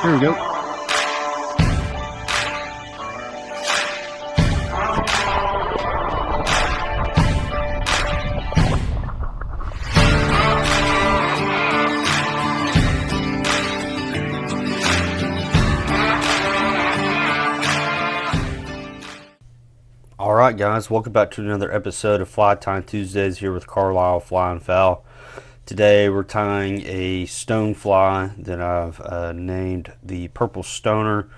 There we go. Alright guys, welcome back to another episode of Fly Tying Tuesdays here with Carlisle Fly and Foul. Today we're tying a stonefly that I've named the Purple Stoner.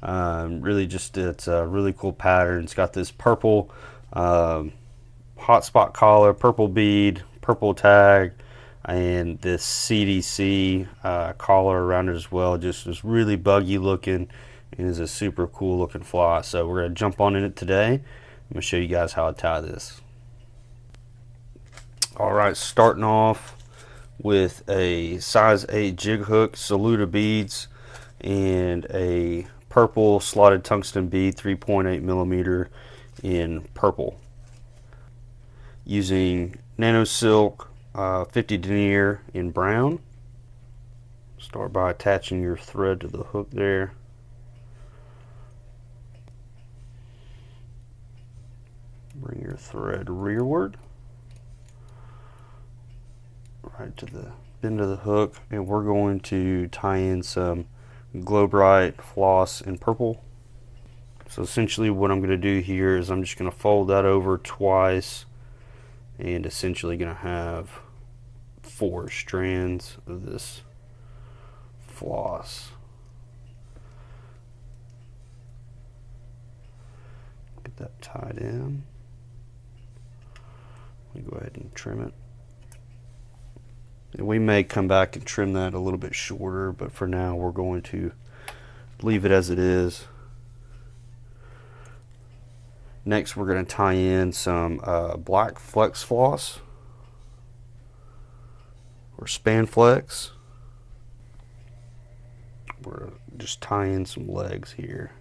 It's a really cool pattern. It's got this purple hotspot collar, purple bead, purple tag, and this CDC collar around it as well. Just is really buggy looking and is a super cool looking fly. So we're going to jump on in it today. I'm going to show you guys how I tie this. Alright, starting off with a size 8 jig hook, Saluda beads, and a purple slotted tungsten bead, 3.8 millimeter in purple. Using nano silk 50 denier in brown. Start by attaching your thread to the hook there. Bring your thread rearward, right to the end of the hook, and we're going to tie in some Glow Bright floss in purple. So essentially what I'm going to do here is I'm just going to fold that over twice and essentially going to have 4 strands of this floss. Get that tied in. Let me go ahead and trim it. And we may come back and trim that a little bit shorter, but for now we're going to leave it as it is. Next we're going to tie in some black flex floss or span flex. We're just tying some legs here.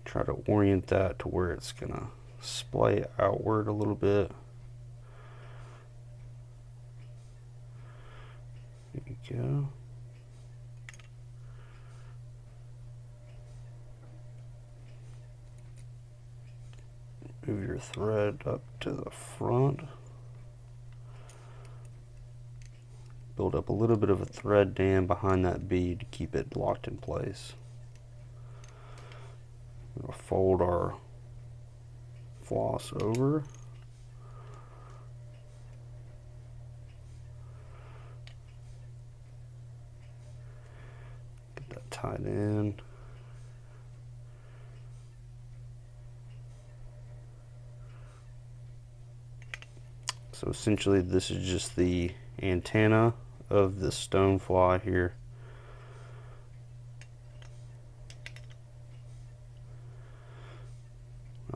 Try to orient that to where it's gonna splay outward a little bit. There you go. Move your thread up to the front. Build up a little bit of a thread dam behind that bead to keep it locked in place. We'll fold our floss over. Get that tied in. So essentially this is just the antenna of the stonefly here.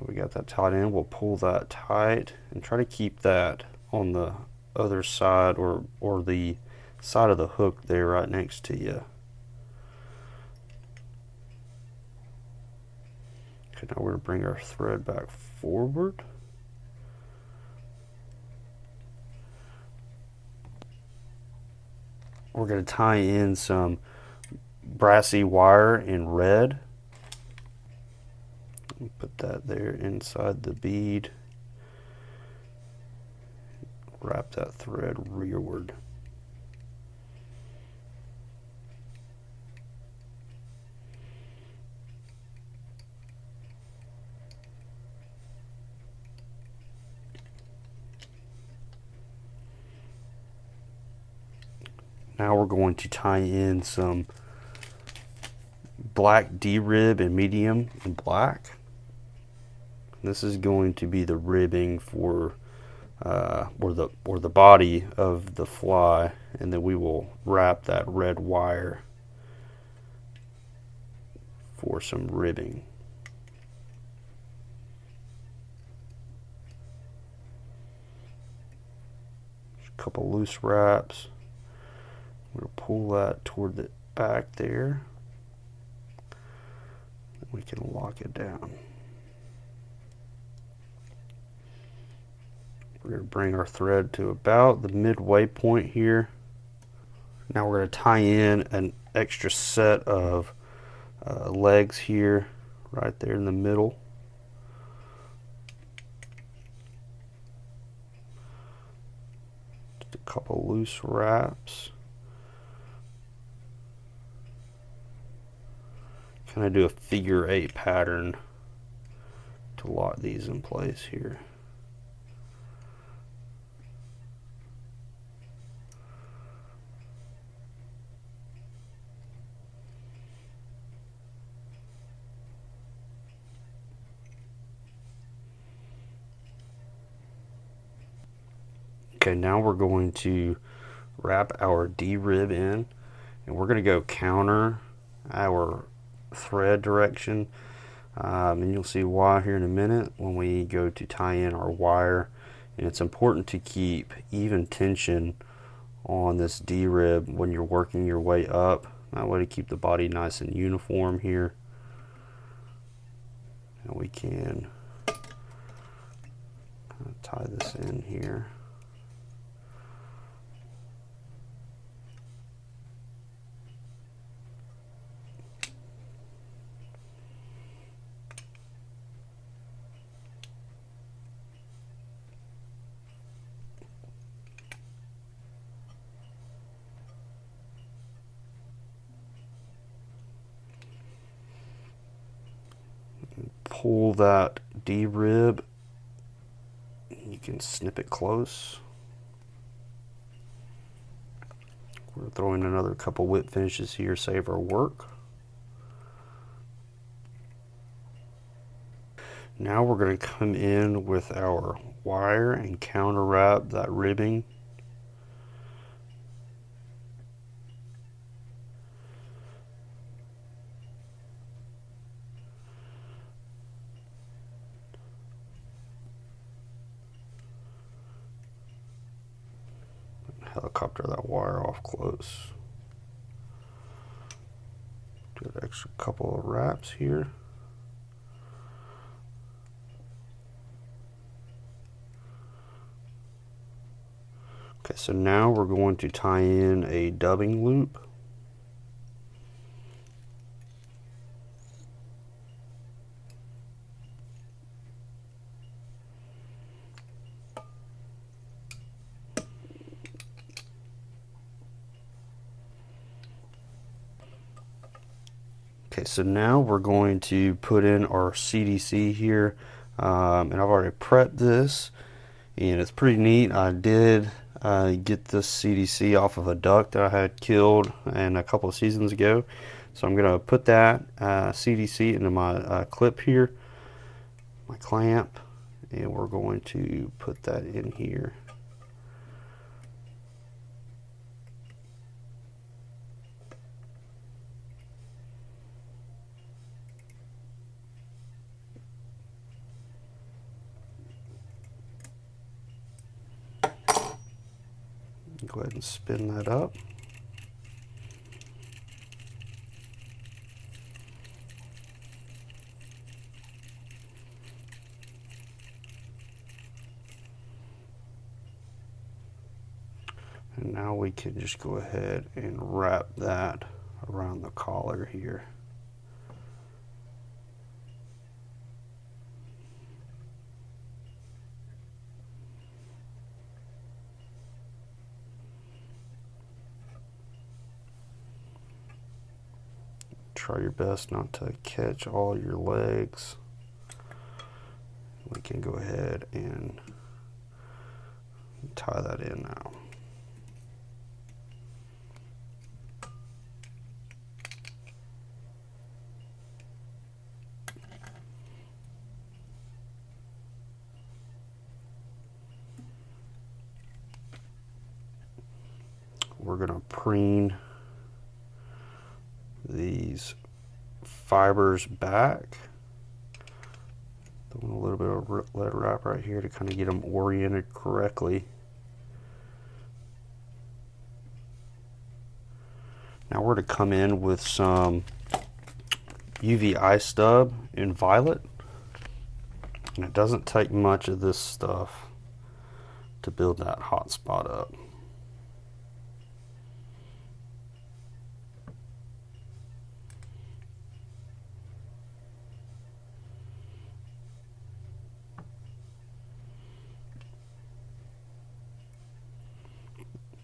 We got that tied in. We'll pull that tight and try to keep that on the other side or the side of the hook there right next to you. Okay, now we're going to bring our thread back forward. We're going to tie in some brassy wire in red. Put that there inside the bead. Wrap that thread rearward. Now we're going to tie in some black D-rib in medium and black. This is going to be the ribbing for or the body of the fly, and then we will wrap that red wire for some ribbing. Just a couple loose wraps. We'll pull that toward the back there. We can lock it down. We're going to bring our thread to about the midway point here. Now we're going to tie in an extra set of legs here, right there in the middle. Just a couple loose wraps. Kind of do a figure 8 pattern to lock these in place here. Okay, now we're going to wrap our D-rib in, and we're going to go counter our thread direction, and you'll see why here in a minute when we go to tie in our wire. And it's important to keep even tension on this D-rib when you're working your way up, that way to keep the body nice and uniform here. And we can tie this in here. Pull that D-rib, you can snip it close. We're throwing another couple whip finishes here, save our work. Now we're going to come in with our wire and counter wrap that ribbing. Helicopter that wire off close. Do an extra couple of wraps here. Okay, so now we're going to tie in a dubbing loop. Okay, so now we're going to put in our CDC here, and I've already prepped this, and it's pretty neat. I did get this CDC off of a duck that I had killed and a couple of seasons ago, so I'm going to put that CDC into my clip here, my clamp, and we're going to put that in here. Go ahead and spin that up. And now we can just go ahead and wrap that around the collar here. Try your best not to catch all your legs. We can go ahead and tie that in now. We're going to preen these fibers back. Throwing a little bit of lead wrap right here to kind of get them oriented correctly. Now we're to come in with some UV eye stub in violet. And it doesn't take much of this stuff to build that hot spot up.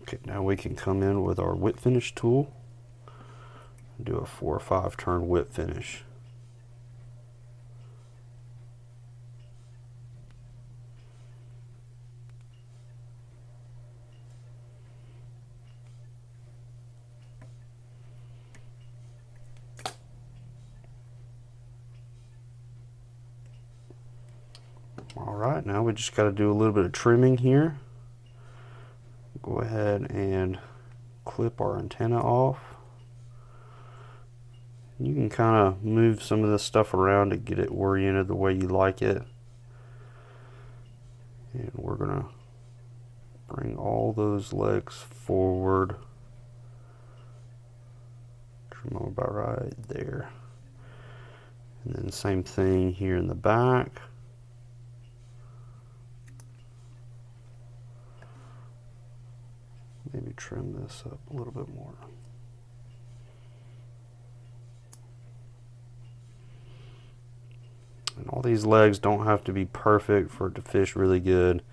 Okay, now we can come in with our whip finish tool and do a 4 or 5 turn whip finish. Alright, now we just got to do a little bit of trimming here. Go ahead and clip our antenna off. You can kind of move some of this stuff around to get it oriented the way you like it. And we're going to bring all those legs forward. Trim them about right there. And then same thing here in the back. Maybe trim this up a little bit more. And all these legs don't have to be perfect for it to fish really good,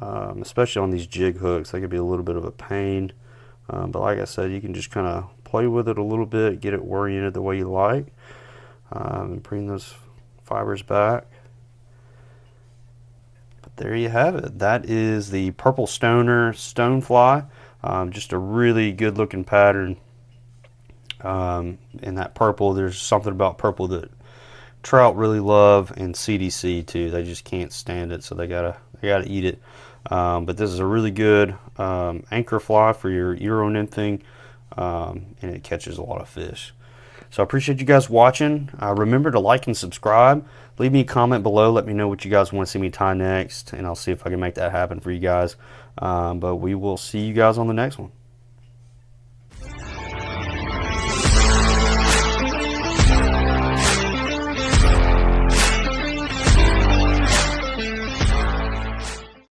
especially on these jig hooks. They can be a little bit of a pain, but like I said, you can just kind of play with it a little bit, get it oriented the way you like, and bring those fibers back. But there you have it. That is the purple stoner stonefly. Just a really good looking pattern. In that purple, there's something about purple that trout really love, and CDC too. They just can't stand it, so they gotta eat it. But this is a really good anchor fly for your Euro nymphing, and it catches a lot of fish. So I appreciate you guys watching. Remember to like and subscribe. Leave me a comment below. Let me know what you guys want to see me tie next, and I'll see if I can make that happen for you guys. But we will see you guys on the next one.